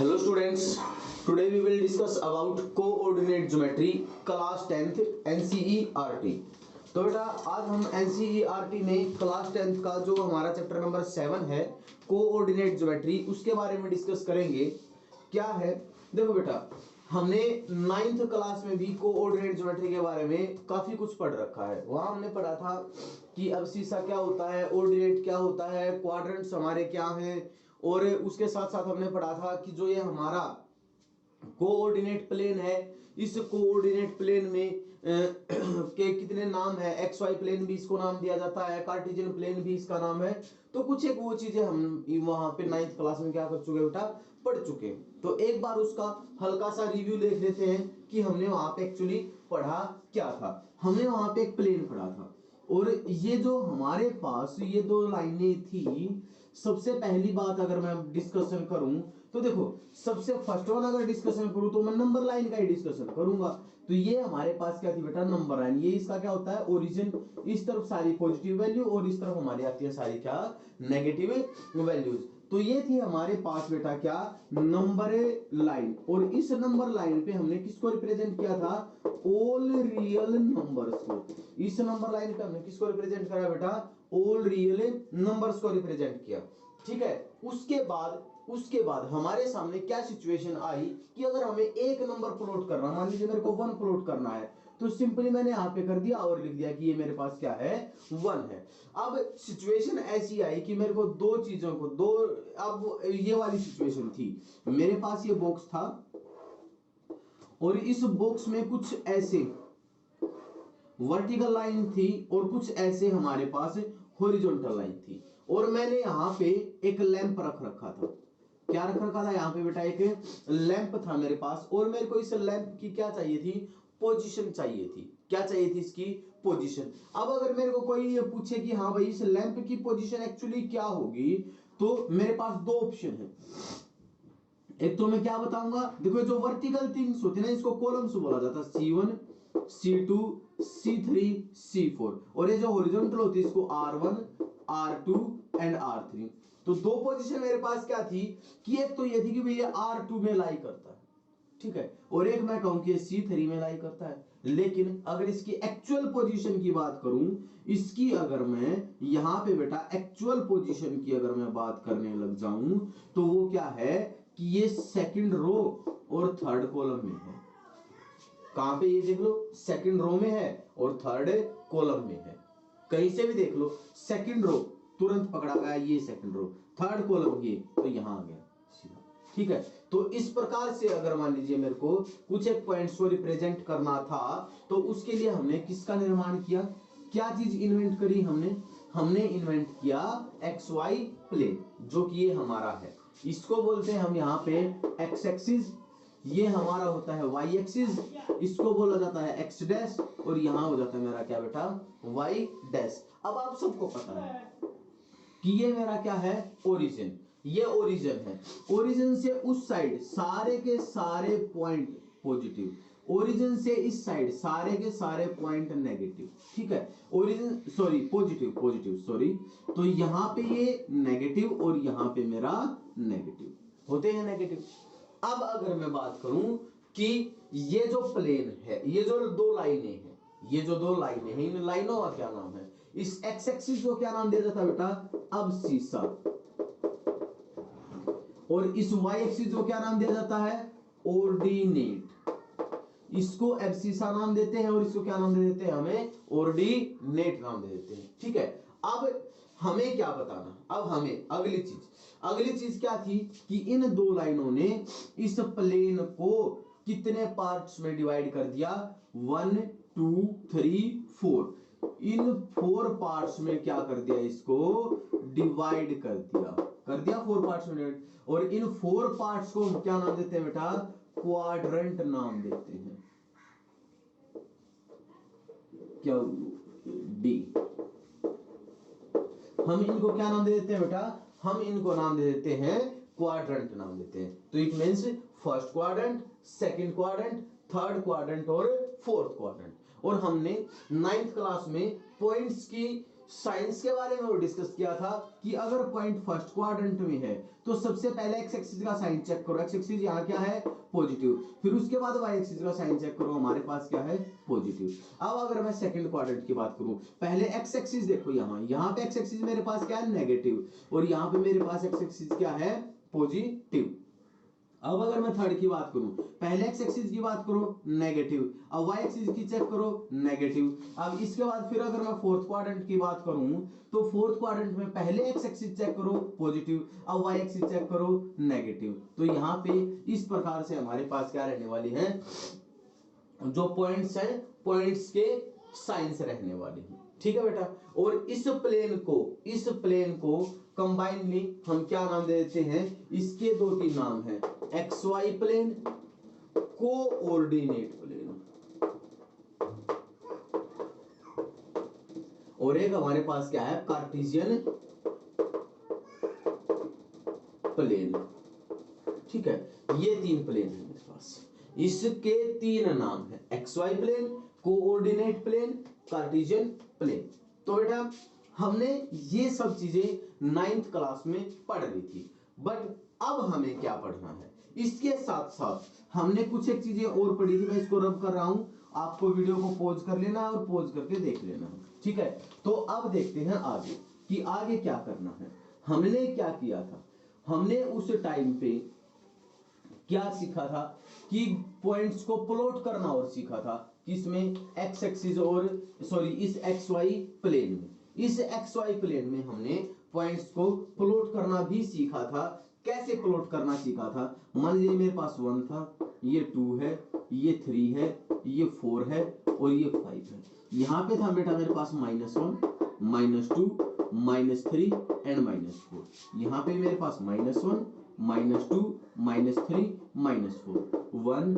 Hello students, today we will discuss about coordinate geometry class 10th NCERT। तो बेटा आज हम NCERT में क्लास 10th का जो हमारा चैप्टर नंबर 7 है कोऑर्डिनेट ज्योमेट्री उसके बारे में डिस्कस करेंगे। क्या है देखो बेटा, हमने 9th क्लास में भी कोऑर्डिनेट ज्योमेट्री के बारे में काफी कुछ पढ़ रखा है। वहां हमने पढ़ा था कि अब्सिसा क्या होता है, ऑर्डिनेट क्या होता है, क्वाड्रेंट्स हमारे क्या हैं, और उसके साथ साथ हमने पढ़ा था कि जो ये हमारा कोऑर्डिनेट प्लेन है, इस कोऑर्डिनेट प्लेन में के कितने नाम है, एक्स वाई प्लेन भी इसको नाम दिया जाता है, कार्टेशियन प्लेन भी इसका नाम है। तो कुछ एक वो चीजें हम वहां पे 9th क्लास में क्या कर चुके बेटा, पढ़ चुके। तो एक बार उसका हल्का सा रिव्यू देख लेते हैं कि हमने वहां पे एक्चुअली पढ़ा क्या था। हमने वहां पे एक प्लेन पढ़ा था और ये जो हमारे पास ये दो लाइनें थी। सबसे पहली बात अगर मैं डिस्कशन करूं तो देखो, सबसे फर्स्ट वन अगर डिस्कशन करूं तो मैं नंबर लाइन का ही डिस्कशन करूंगा। तो ये हमारे पास क्या थी बेटा, नंबर लाइन। ये इसका क्या होता है, ओरिजिन। इस तरफ सारी पॉजिटिव वैल्यू और इस तरफ हमारी आती है सारी क्या, नेगेटिव वैल्यूज। तो ये थी हमारे पास बेटा क्या, नंबर लाइन। और इस नंबर लाइन पे हमने किसको रिप्रेजेंट किया था, ऑल रियल नंबर्स को। इस नंबर लाइन पे हमने किसको रिप्रेजेंट करा बेटा, ऑल रियल नंबर्स को रिप्रेजेंट किया। ठीक है, उसके बाद हमारे सामने क्या सिचुएशन आई कि अगर हमें एक नंबर प्लॉट करना, मान लीजिए मेरे को 1 प्लॉट करना है, तो सिंपली मैंने यहां पे कर दिया और लिख दिया कि ये मेरे पास क्या है, 1 है। अब सिचुएशन ऐसी आई कि मेरे को दो चीजों को अब ये वाली सिचुएशन थी, मेरे पास ये बॉक्स था और इस बॉक्स में कुछ ऐसे वर्टिकल लाइन थी और कुछ ऐसे हमारे पास हॉरिजॉन्टल लाइन थी। और मैंने यहां पे एक लैंप रख रखा था। क्या रख रखा था यहाँ पे बेटा, एक लैंप था मेरे पास। और मेरे को इस लैंप की क्या चाहिए थी, पोजीशन चाहिए थी। क्या चाहिए थी, इसकी पोजीशन। अब अगर मेरे को कोई ये पूछे कि हाँ भाई इस लैंप की पोजीशन एक्चुअली क्या होगी, तो मेरे पास दो ऑप्शन है। एक तो मैं क्या बताऊंगा, देखो जो वर्टिकल थिंग्स होती है ना, इसको कॉलम्स बोला जाता है, C1 C2 C3 C4। और ये जो हॉरिजॉन्टल होती है इसको R1 R2 एंड R3। तो दो पोजीशन मेरे पास क्या थी कि एक तो ये थी कि भैया R2 में लाई करता है, ठीक है, और एक मैं कहूं कि C3 में लाई करता है। लेकिन अगर इसकी एक्चुअल पोजीशन की बात करूं, इसकी अगर मैं यहां पे बेटा एक्चुअल पोजीशन की अगर मैं बात करने लग जाऊं, तो वो क्या है कि ये सेकंड रो और थर्ड कॉलम में है। कहां पे, ये देख लो, सेकंड रो में है और थर्ड कॉलम में है। कहीं से भी देख लो, सेकंड रो तुरंत पकड़ा गया, ये सेकंड रो, थर्ड कॉलम ये, तो यहां आ गया सीधा। ठीक है, तो इस प्रकार से अगर मान लीजिए मेरे को कुछ एक पॉइंट्स को रिप्रेजेंट करना था, तो उसके लिए हमने किसका निर्माण किया, क्या चीज इन्वेंट करी हमने इन्वेंट किया XY प्लेन, जो कि ये हमारा है। इसको बोलते हैं हम यहाँ पे एक्स एक्सिस, ये हमारा होता है वाई एक्सिस, इसको बोला जाता है एक्स डैश, और यहां हो जाता है मेरा क्या बेटा, वाई डैश। अब आप सबको पता है कि ये मेरा क्या है, ओरिजिन। ये ओरिजिन है, ओरिजिन से उस साइड सारे के सारे पॉइंट पॉजिटिव, ओरिजिन से इस साइड सारे के सारे पॉइंट नेगेटिव। ठीक है, ओरिजिन सॉरी पॉजिटिव सॉरी। तो यहां पे ये नेगेटिव और यहां पे मेरा नेगेटिव होते हैं, नेगेटिव। अब अगर मैं बात करूं कि ये जो प्लेन है, ये जो दो लाइनें हैं, ये जो दो लाइनें हैं, इन लाइनों का क्या नाम है, इस एक्स एक्सिस को क्या नाम दिया जाता है बेटा, अब्सिसा। और इस वाई एक्सिस को क्या नाम दिया जाता है, ऑर्डिनेट। इसको एब्सिसा नाम देते हैं और इसको क्या नाम दे देते हैं, हमें ऑर्डिनेट नाम दे देते हैं। ठीक है, अब हमें क्या बताना, अब हमें अगली चीज क्या थी कि इन दो लाइनों ने इस प्लेन को कितने पार्ट्स में डिवाइड कर दिया, 1 2 3 4। इन 4 पार्ट्स में क्या कर दिया, इसको डिवाइड कर दिया 4 पार्ट्स में डिवाइड। और इन 4 पार्ट्स को क्या नाम देते हैं बेटा, क्वाड्रेंट नाम देते हैं। क्या डी, हम इनको क्या नाम दे देते हैं बेटा, हम इनको नाम दे देते हैं क्वाड्रेंट नाम देते हैं। तो it means first quadrant, second quadrant, third quadrant और फोर्थ क्वाड्रेंट। और हमने 9th क्लास में पॉइंट्स की साइंस के बारे में वो डिस्कस किया था कि अगर पॉइंट फर्स्ट क्वाड्रेंट में है तो सबसे पहले एक्स एक्सिस का साइन चेक करो, एक्स एक्सिस यहाँ क्या है पॉजिटिव, फिर उसके बाद वाई एक्सिस का साइन चेक करो, हमारे पास क्या है पॉजिटिव। अब अगर मैं सेकंड क्वाड्रेंट की बात करूं, पहले एक्स एक्सिस देखो, यहाँ पे एक्स एक्सिस मेरे पास क्या है नेगेटिव, और यहाँ पे मेरे पास एक्स एक्सिस क्या है पॉजिटिव। अब अगर मैं थर्ड की बात करूं, पहले एक्स एक्सिस की बात करो नेगेटिव, अब वाई एक्सिस की चेक करो नेगेटिव। अब इसके बाद फिर अगर मैं फोर्थ क्वाड्रेंट की बात करूं तो फोर्थ क्वाड्रेंट में पहले एक्स एक्सिस चेक करो पॉजिटिव, अब वाई एक्सिस चेक करो नेगेटिव। तो यहाँ पे इस प्रकार से हमारे पास क्या रहने वाली है, जो पॉइंट्स हैं पॉइंट्स के साइंस रहने वाली है, ठीक है बेटा। और इस प्लेन को कंबाइनली हम क्या नाम दे देते हैं, इसके दो तीन नाम हैं, X Y plane, coordinate plane, और एक हमारे पास क्या है कार्टेशियन प्लेन, ठीक है। ये तीन प्लेन है मेरे पास, इसके तीन नाम है, X Y plane, coordinate plane, Cartesian plane. तो बेटा हमने ये सब चीजें 9th क्लास में पढ़ ली थी, बट अब हमें क्या पढ़ना है, इसके साथ साथ हमने कुछ एक चीजें और पढ़ी थी, मैं इसको रब कर रहा हूं, आपको वीडियो को पॉज कर लेना और पॉज करके देख लेना, ठीक है। तो अब देखते हैं आगे कि आगे क्या करना है। हमने क्या किया था, हमने उस टाइम पे क्या सीखा था कि पॉइंट्स को प्लॉट करना और सीखा था, किसमें एक्स एक्सिस और सॉरी इस एक्स वाई प्लेन में, इस एक्स वाई प्लेन में हमने पॉइंट्स को प्लॉट करना भी सीखा था। कैसे प्लॉट करना सीखा था, मान लीजिए मेरे पास 1 था, ये 2 है, ये 3 है, ये 4 है और ये 5 है। यहाँ पे था बेटा मेरे पास -1, -2, -3 एंड -4। यहाँ पे मेरे पास -1, -2, -3, -4, 1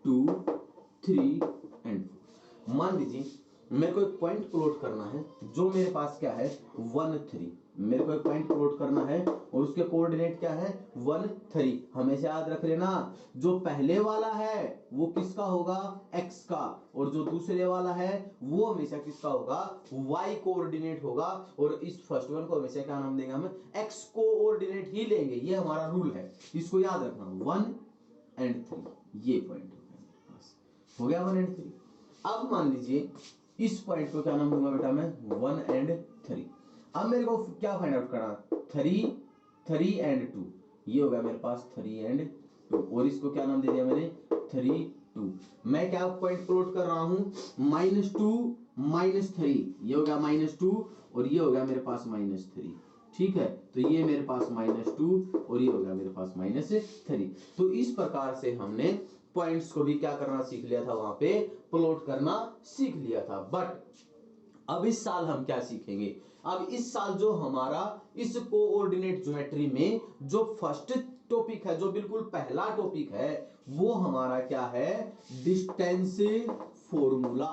2 3 एंड 4। मान लीजिए मेरे को एक पॉइंट प्लॉट करना है, जो मेरे पास क्या है 1 3, मेरे को एक पॉइंट प्लॉट करना है और उसके कोऑर्डिनेट क्या है 1 3। हमेशा याद रख लेना, जो पहले वाला है वो किसका होगा x का, और जो दूसरे वाला है वो हमेशा किसका होगा y कोऑर्डिनेट होगा। और इस फर्स्ट वन को हमेशा क्या नाम देंगे हम, x कोऑर्डिनेट ही लेंगे, ये हमारा रूल है, इसको याद रखना। 1 एंड 3 ये पॉइंट हो गया 1 एंड 3। अब मान लीजिए इस पॉइंट को क्या नाम दूंगा बेटा मैं 1 एंड 3। अब मेरे को क्या फाइंड आउट करना, 3 एंड 2, ये हो गया मेरे पास 3 एंड 2, और इसको क्या नाम दे दिया मैंने 3 2। मैं क्या पॉइंट प्लॉट कर रहा हूं -2 -3, ये हो गया -2 और ये हो गया मेरे पास -3, ठीक है। तो ये मेरे पास -2 और ये हो गया मेरे पास -3। तो इस प्रकार से हमने पॉइंट्स को भी क्या करना सीख लिया था, वहां पे प्लॉट करना सीख लिया था। बट अब इस साल हम क्या सीखेंगे, अब इस साल जो हमारा इस कोऑर्डिनेट ज्योमेट्री में जो फर्स्ट टॉपिक है, जो बिल्कुल पहला टॉपिक है, वो हमारा क्या है डिस्टेंस फॉर्मूला।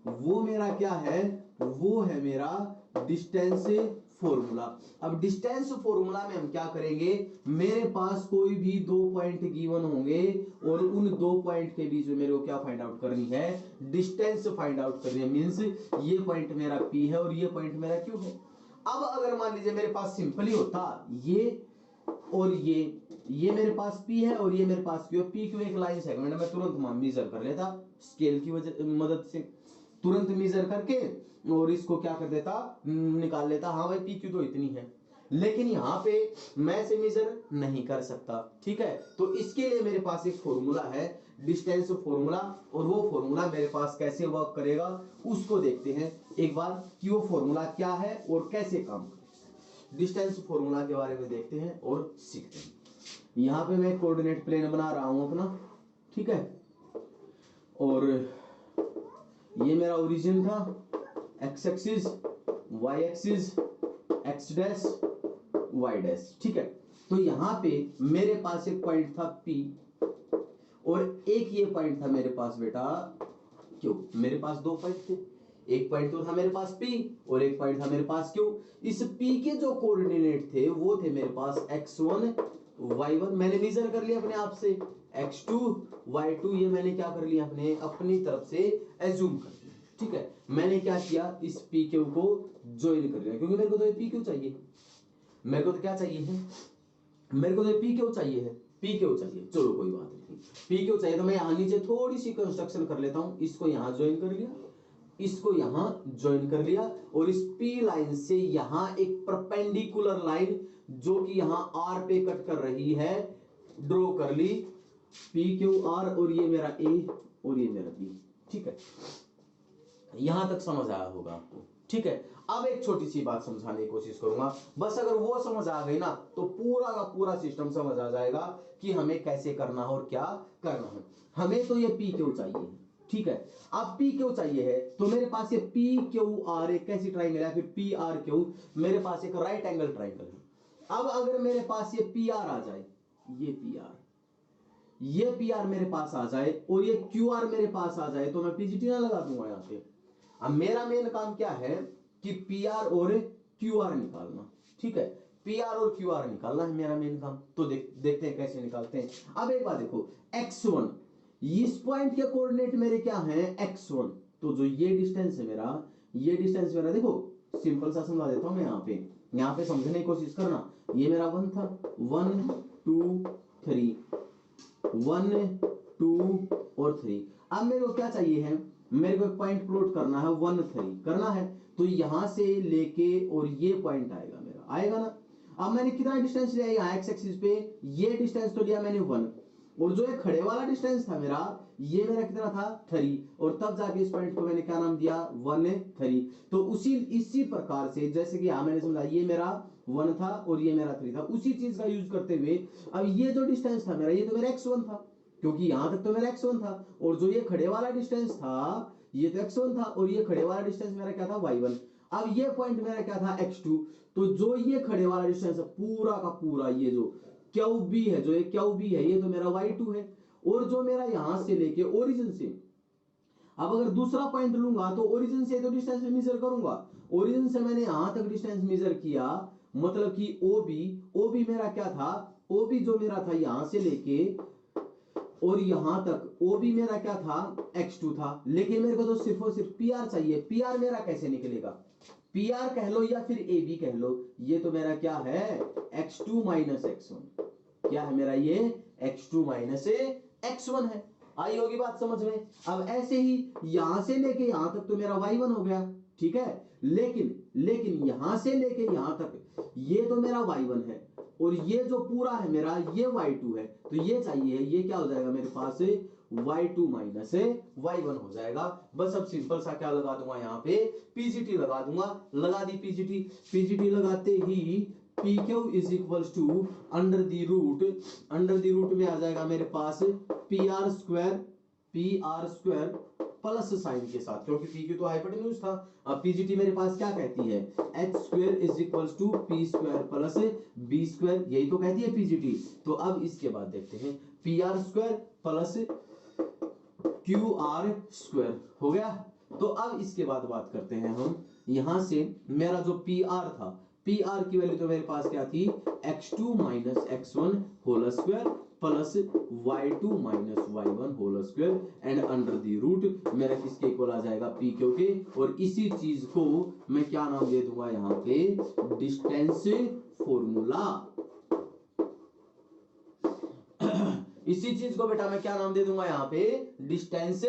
वो मेरा क्या है, वो है मेरा डिस्टेंस फॉर्मूला। अब डिस्टेंस फॉर्मूला में हम क्या करेंगे, मेरे पास कोई भी 2 पॉइंट गिवन होंगे और उन 2 पॉइंट के बीच में मेरे को क्या फाइंड आउट करनी है, डिस्टेंस फाइंड आउट करनी है। मींस ये पॉइंट मेरा P है और ये पॉइंट मेरा Q है। अब अगर मान लीजिए मेरे पास सिंपली होता ये और ये मेरे पास P है और ये मेरे पास Q है, P Q एक लाइन सेगमेंट में तुरंत मेजर कर लेता स्केल की मदद से, तुरंत मेजर करके और इसको क्या कर देता निकाल लेता, हाँ भाई P Q तो इतनी है। लेकिन यहाँ पे मैं से मेजर नहीं कर सकता, ठीक है। तो इसके लिए मेरे पास एक फॉर्मूला है डिस्टेंस फॉर्मूला, और वो फॉर्मूला मेरे पास कैसे वर्क करेगा उसको देखते हैं एक बार कि वो फॉर्मूला क्या है और कैसे काम करेगा। डिस्टेंस फॉर्मूला के बारे में देखते हैं और सीखते हैं। यहाँ पे मैं कोऑर्डिनेट प्लेन बना रहा हूं अपना, ठीक है, और ये मेरा ओरिजिन था, X axis, Y axis, X dash, Y dash, ठीक है। तो यहाँ पे मेरे पास एक पॉइंट था P और एक ये पॉइंट था मेरे पास बेटा Q। मेरे पास 2 पॉइंट थे, एक पॉइंट तो था मेरे पास P और एक पॉइंट था मेरे पास Q। इस P के जो कोऑर्डिनेट थे वो थे मेरे पास x1 y1, मैंने मेजर कर लिया अपने आप से, x2 y2 ये मैंने क्या कर लिया अपनी तरफ से एज्यूम कर लिया, ठीक है। मैंने क्या किया, इस PQ को ज्वाइन कर लिया, क्योंकि मेरे को तो ये पी क्यू चाहिए, मेरे को तो क्या चाहिए है, मेरे को तो पी क्यू चाहिए है, पी क्यू चाहिए। चलो कोई बात नहीं, पी क्यू चाहिए तो मैं यहाँ नीचे थोड़ी सी कंस्ट्रक्शन कर लेता हूँ, इसको यहाँ ज्वाइन कर लिया, इसको यहां ज्वाइन कर लिया, और इस पी लाइन से यहां एक परपेंडिकुलर लाइन जो कि यहां आर पे कट कर रही है ड्रॉ कर ली, पी क्यू आर, और ये मेरा ए और ये मेरा बी। ठीक है, यहां तक समझ आया होगा आपको। ठीक है, अब एक छोटी सी बात समझाने की कोशिश करूंगा, बस अगर वो समझ आ गई ना तो पूरा का पूरा सिस्टम समझ आ जाएगा कि हमें कैसे करना है और क्या करना है। हमें तो ये पी क्यू चाहिए, ठीक है, अब पी क्यू चाहिए है तो मेरे पास ये पी क्यू आर एक कैसी ट्राइंगल है, फिर पी आर क्यू, मेरे पास एक राइट एंगल ट्राइंगल है। अब अगर मेरे पास ये पी आर आ जाए, ये पी आर मेरे पास आ जाए और ये क्यू आर मेरे पास आ जाए, तो मैं पीजीटी ना लगा दूंगा यहां पे। अब मेरा मेन काम क्या है कि पी आर और क्यू आर निकालना। ठीक है, पी आर और क्यू आर निकालना है मेरा मेन काम। तो देखते हैं कैसे निकालते हैं। अब एक बात देखो, x1 इस पॉइंट के कोऑर्डिनेट मेरे क्या हैं, x1, तो जो ये डिस्टेंस है मेरा, ये डिस्टेंस मेरा देखो सिंपल सा समझा देता हूं मैं। यहां पे समझने की कोशिश करना। ये मेरा 1 था, 1 2 3, 1 2 और 3। अब मेरे को क्या चाहिए है, मेरे को पॉइंट प्लॉट करना है, 1 3 करना है, तो यहां से लेके और ये पॉइंट आएगा मेरा, आएगा ना। अब मैंने कितना डिस्टेंस लिया यहाँ एक्स एक्सिस पे, ये डिस्टेंस तो लिया मैंने 1, और जो ये खड़े वाला डिस्टेंस था मेरा, ये मेरा कितना था 3, और तब जाके इस पॉइंट को मैंने क्या नाम दिया 1 3। तो इसी प्रकार से जैसे कि यहां मैंने समझा ये मेरा 1 था और ये मेरा 3 था, उसी चीज का यूज करते हुए अब ये जो डिस्टेंस था मेरा, ये तो मेरा x1 था, क्योंकि यहां तक तो मेरा x1 था, और जो ये खड़े वाला डिस्टेंस था ये तो x1 था, और ये खड़े वाला डिस्टेंस मेरा क्या था y1। अब ये पॉइंट मेरा क्या था x2, तो जो ये खड़े वाला डिस्टेंस है पूरा का पूरा, ये जो QB है, जो ये QB है, ये तो मेरा y2 है। और जो मेरा यहां से लेके ओरिजिन से, अब अगर दूसरा पॉइंट लूंगा तो ओरिजिन से तो डिस्टेंस मेजर करूंगा, ओरिजिन से मैंने यहां तक डिस्टेंस मेजर किया, मतलब कि OB मेरा क्या था, OB जो मेरा था यहां से लेके और यहां तक, OB मेरा क्या था x2 था। लेकिन मेरे को तो सिर्फ और सिर्फ PR चाहिए। PR मेरा कैसे निकलेगा, PR कह लो या फिर AB कह लो, ये तो मेरा क्या है x2 माइनस x1, क्या है मेरा ये x2 माइनस x1 है। आई होगी बात समझ में। अब ऐसे ही यहां से लेके यहां तक तो मेरा y1 हो गया, ठीक है, लेकिन यहां से लेके यहां तक ये तो मेरा y1 है, और ये जो पूरा है मेरा ये y2 है, तो ये चाहिए, ये क्या हो जाएगा मेरे पास y2 माइनस y1 हो जाएगा। बस अब सिंपल सा क्या लगा दूंगा यहाँ पे, पीजीटी लगा दूंगा। लगा दी पीजीटी लगाते ही P Q is equals to under the root में आ जाएगा मेरे पास P R square plus sign के साथ, क्योंकि पी क्यू तो हाइपोटेन्यूज था। अब पीजीटी मेरे पास क्या कहती है, H square is equals to P square plus B square, यही तो कहती है पीजीटी। तो अब इसके बाद देखते हैं, P R square plus Q R square हो गया। तो अब इसके बाद बात करते हैं हम, यहां से मेरा जो पी आर था, पी आर की वैल्यू तो मेरे पास क्या थी, x2 minus x1 whole square plus y2 minus y1 whole square and under the root मेरा किसके इक्वल आ जाएगा, पी क्यू के। और इसी चीज को मैं क्या नाम दे दूंगा यहां पे, डिस्टेंस फॉर्मूला। इसी चीज को बेटा मैं क्या नाम दे दूंगा यहां पे, डिस्टेंस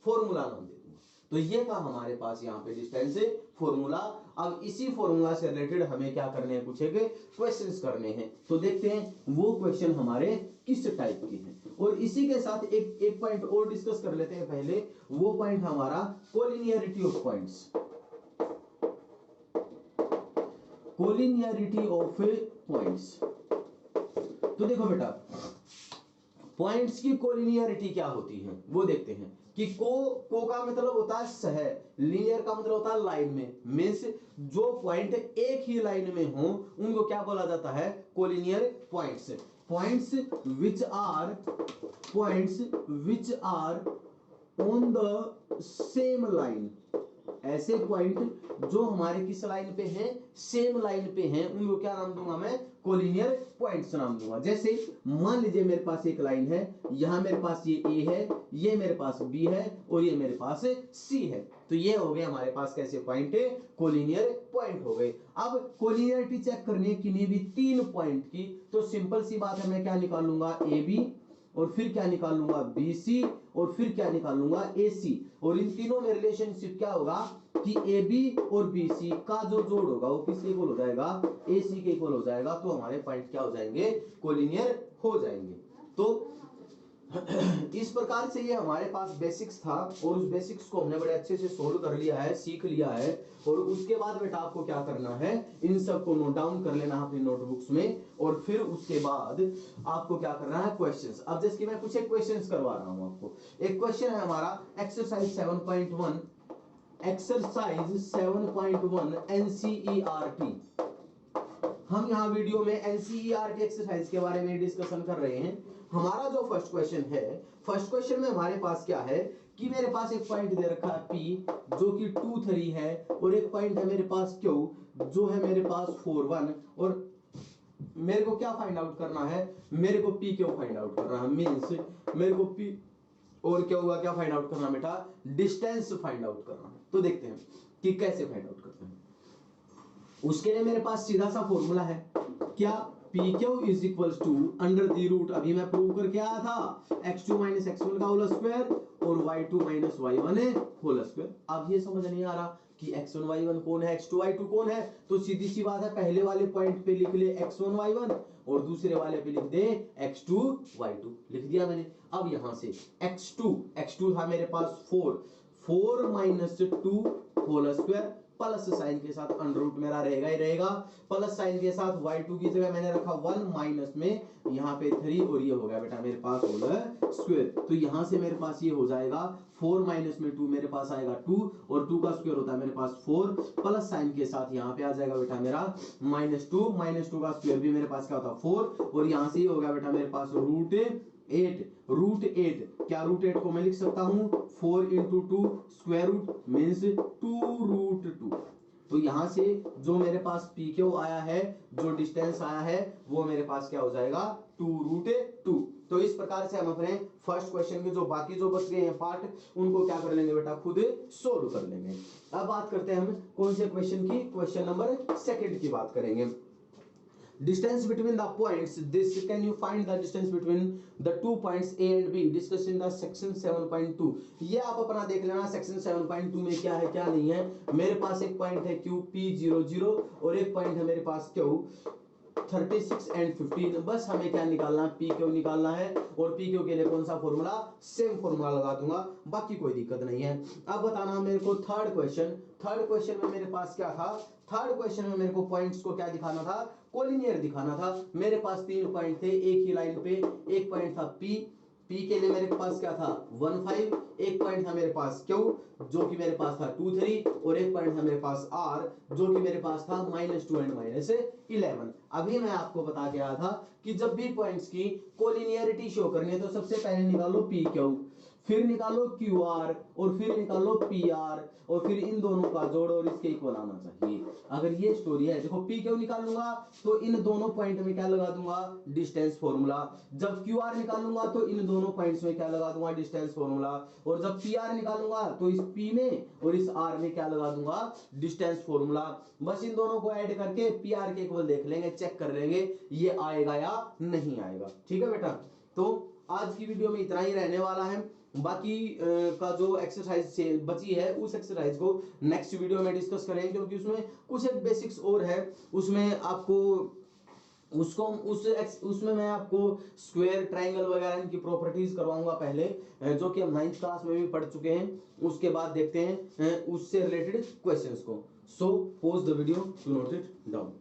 फॉर्मूला नाम दे दूंगा। तो ये था हमारे पास यहाँ पे डिस्टेंस फॉर्मूला। अब इसी फॉर्मूला से रिलेटेड हमें क्या करने हैं, कुछ क्वेश्चंस करने हैं। तो देखते हैं वो क्वेश्चन हमारे किस टाइप के हैं। और इसी के साथ एक पॉइंट और डिस्कस कर लेते हैं पहले, वो पॉइंट हमारा collinearity of points. Collinearity of points, तो देखो बेटा पॉइंट्स की कोलिनियरिटी क्या होती है वो देखते हैं। कि को का मतलब होता है सह, लीनियर का मतलब होता है लाइन में, मींस जो पॉइंट एक ही लाइन में हो उनको क्या बोला जाता है, collinear points. Points which are on the same line ऐसे पॉइंट जो हमारे किस लाइन पे हैं, सेम लाइन पे हैं, उनको क्या नाम दूंगा मैं, कोलिनियर पॉइंट्स नाम दूंगा। जैसे मान लीजिए मेरे पास एक लाइन है, यहां मेरे पास ये ए है, ये मेरे पास बी है और ये मेरे पास सी है, तो ये हो गए हमारे पास कैसे पॉइंट, कोलिनियर पॉइंट हो गए। अब कोलिनियरिटी चेक करनी है किन्हीं भी 3 पॉइंट की, तो सिंपल सी बात है, मैं क्या निकाल लूंगा, ए बी, और फिर क्या निकाल लूंगा, बी सी, और फिर क्या निकाल लूंगा, ए सी। और इन तीनों में रिलेशनशिप क्या होगा कि ए बी और बी सी का जो जोड़ होगा वो किसके इक्वल हो जाएगा, ए सी के इक्वल हो जाएगा। तो हमारे पॉइंट क्या हो जाएंगे, कोलिनियर हो जाएंगे। तो इस प्रकार से ये हमारे पास बेसिक्स था, और उस बेसिक्स को हमने बड़े अच्छे से सोल्व कर लिया है, सीख लिया है। और उसके बाद बेटा आपको क्या करना है, इन सबको नोट डाउन कर लेना अपनी नोटबुक्स में, और फिर उसके बाद आपको क्या करना है, क्वेश्चंस। अब जैसे कि मैं कुछ एक क्वेश्चंस करवा रहा हूं आपको। एक क्वेश्चन है हमारा एक्सरसाइज 7.1, एक्सरसाइज 7.1 एनसीईआरटी। हम यहाँ वीडियो में एनसीईआरटी एक्सरसाइज के बारे में डिस्कशन कर रहे हैं। हमारा जो फर्स्ट क्वेश्चन है, फर्स्ट क्वेश्चन में हमारे पास क्या है कि मेरे पास एक पॉइंट दे रखा है P जो कि 2, 3 है, और एक पॉइंट है मेरे पास Q जो है मेरे पास 4, 1, और मेरे को क्या फाइंड आउट करना है, मेरे को P क्यों फाइंड आउट करना है, मींस मेरे को P और क्या होगा, क्या फाइंड आउट करना बेटा, डिस्टेंस फाइंड आउट करना है। तो देखते हैं कि कैसे फाइंड आउट करते हैं। उसके लिए मेरे पास सीधा सा फॉर्मूला है, क्या, P Q is equals to under the root, अभी मैं प्रूव करके आया था, x2 माइनस x1 का होल स्क्वायर और y2 minus y1 whole square. अब ये समझ नहीं आ रहा कि x1 y1 कौन है, x2 y2 कौन है, तो सीधी सी बात है, पहले वाले पॉइंट पे लिख ले x1 y1 और दूसरे वाले पे लिख दे x2 y2, लिख दिया मैंने। अब यहां से x2 था मेरे पास 4 minus 2 whole square, plus sign के साथ अंडर रूट मेरा रहेगा ही रहेगा, प्लस साइन के साथ y2 की जगह मैंने रखा 1 माइनस में यहाँ पे 3, और ये हो गया बेटा मेरे पास होल स्क्वायर। तो यहाँ से मेरे पास ये हो जाएगा 4 माइनस में 2 मेरे पास आएगा 2, और 2 का स्क्वायर होता है मेरे पास 4, प्लस साइन के साथ यहाँ पे आ जाएगा बेटा मेरा -2 का स्क्वायर भी मेरे पास क्या होता है 4, और यहाँ से ये हो गया बेटा मेरे पास रूट 8। क्या रूट 8 को मैं लिख सकता हूं 4 इंटू 2 स्क्वायर रूट मीन्स 2√2। तो यहां से जो मेरे पास पी क्यू आया है, जो डिस्टेंस आया है, वो मेरे पास क्या हो जाएगा 2√2। तो इस प्रकार से हम अपने फर्स्ट क्वेश्चन के जो बाकी जो बच गए हैं पार्ट, उनको क्या कर लेंगे बेटा, खुद सोल्व कर लेंगे। अब बात करते हैं हम कौन से क्वेश्चन की, क्वेश्चन नंबर 2 की बात करेंगे। Distance between the points, this can you find the distance between the 2 points A and B discussed in the section 7.2। ये आप अपना देख लेना सेक्शन 7.2 में क्या है क्या नहीं है। मेरे पास एक पॉइंट है Q P00 और एक पॉइंट है मेरे पास Q 36 एंड 15। बस हमें क्या निकालना है, पी क्यू निकालना है, और पी क्यू के लिए कौन सा फॉर्मूला, सेम फॉर्मूला लगा दूंगा, बाकी कोई दिक्कत नहीं है। अब बताना मेरे को थर्ड क्वेश्चन में मेरे पास क्या था, थर्ड क्वेश्चन में मेरे को पॉइंट्स को क्या दिखाना था, कोलिनियर दिखाना था। मेरे पास 3 पॉइंट थे एक ही लाइन पे, एक पॉइंट था पी के लिए मेरे पास क्या था 1, 5, एक पॉइंट था मेरे पास क्यू जो कि मेरे पास था 2, 3, और एक पॉइंट था मेरे पास आर जो कि मेरे पास था -2 एंड -11। अभी मैं आपको बता के आया था कि जब भी पॉइंट्स की कोलिनियरिटी शो करनी है तो सबसे पहले निकालो पी क्यू, फिर निकालो क्यू आर, और फिर निकालो पी आर, और फिर इन दोनों का जोड़ और इसके इक्वल आना चाहिए। अगर ये स्टोरी है, देखो पी क्यू निकालूंगा तो इन दोनों पॉइंट में क्या लगा दूंगा, डिस्टेंस फॉर्मूला। जब क्यू आर निकालूंगा तो इन दोनों पॉइंट्स में क्या लगा दूंगा, डिस्टेंस फॉर्मूला। और जब पी आर निकालूंगा तो इस पी में और इस आर में क्या लगा दूंगा, डिस्टेंस फॉर्मूला। बस इन दोनों को ऐड करके पी आर के इक्वल देख लेंगे, चेक कर लेंगे ये आएगा या नहीं आएगा। ठीक है बेटा, तो आज की वीडियो में इतना ही रहने वाला है। बाकी का जो एक्सरसाइज से बची है उस एक्सरसाइज को नेक्स्ट वीडियो में डिस्कस करेंगे, क्योंकि उसमें कुछ एक बेसिक्स और है, उसमें आपको उसमें मैं आपको स्क्वायर, ट्रायंगल वगैरह इनकी प्रॉपर्टीज करवाऊंगा पहले, जो कि हम 9th क्लास में भी पढ़ चुके हैं। उसके बाद देखते हैं उससे रिलेटेड क्वेश्चंस को। So pause the video to note it down.